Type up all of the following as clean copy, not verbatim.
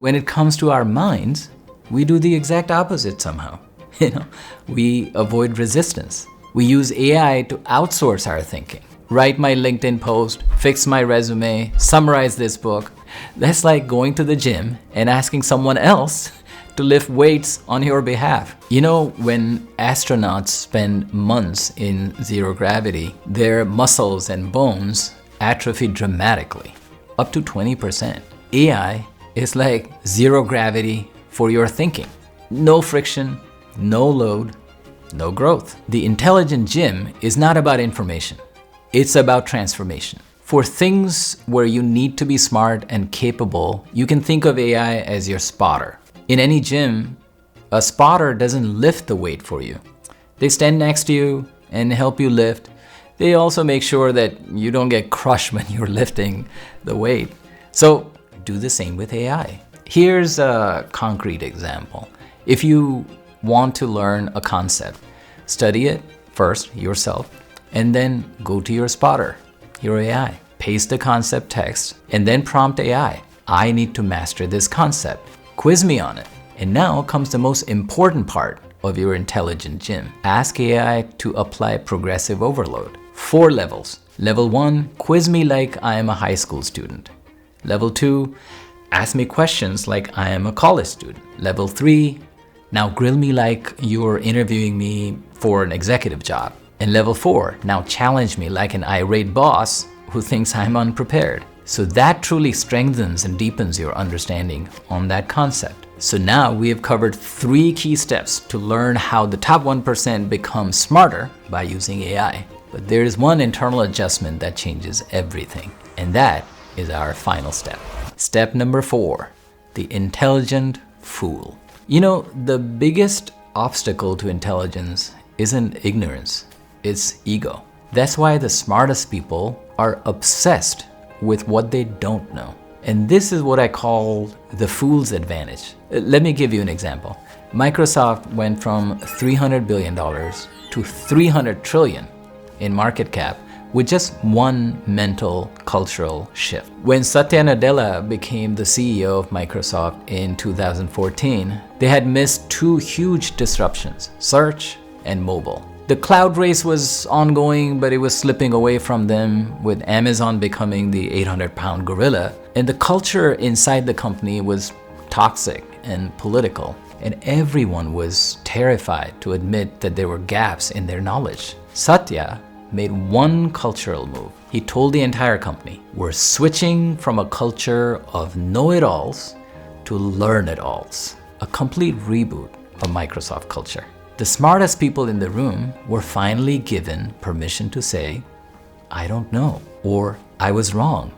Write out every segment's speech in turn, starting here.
When it comes to our minds, we do the exact opposite somehow. We avoid resistance. We use AI to outsource our thinking. Write my LinkedIn post, fix my resume, summarize this book. That's like going to the gym and asking someone else to lift weights on your behalf. When astronauts spend months in zero gravity, their muscles and bones atrophy dramatically, up to 20%. AI is like zero gravity for your thinking. No friction, no load, no growth. The intelligent gym is not about information. It's about transformation. For things where you need to be smart and capable, you can think of AI as your spotter. In any gym, a spotter doesn't lift the weight for you. They stand next to you and help you lift. They also make sure that you don't get crushed when you're lifting the weight. So do the same with AI. Here's a concrete example. If you want to learn a concept, study it first yourself, and then go to your spotter, your AI. Paste the concept text, and then prompt AI. I need to master this concept. Quiz me on it. And now comes the most important part of your intelligent gym. Ask AI to apply progressive overload. 4 levels. Level 1, quiz me like I am a high school student. Level 2, ask me questions like I am a college student. Level 3, now grill me like you're interviewing me for an executive job. And level 4, now challenge me like an irate boss who thinks I'm unprepared. So that truly strengthens and deepens your understanding on that concept. So now we have covered 3 key steps to learn how the top 1% become smarter by using AI. But there is one internal adjustment that changes everything, and that is our final step. Step number 4, the intelligent fool. The biggest obstacle to intelligence isn't ignorance, it's ego. That's why the smartest people are obsessed with what they don't know. And this is what I call the fool's advantage. Let me give you an example. Microsoft went from $300 billion to $300 trillion in market cap with just one mental cultural shift. When Satya Nadella became the CEO of Microsoft in 2014, they had missed 2 huge disruptions, search and mobile. The cloud race was ongoing, but it was slipping away from them, with Amazon becoming the 800-pound gorilla. And the culture inside the company was toxic and political. And everyone was terrified to admit that there were gaps in their knowledge. Satya made one cultural move. He told the entire company, we're switching from a culture of know-it-alls to learn-it-alls. A complete reboot of Microsoft culture. The smartest people in the room were finally given permission to say, I don't know, or I was wrong,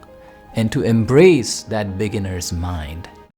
and to embrace that beginner's mind.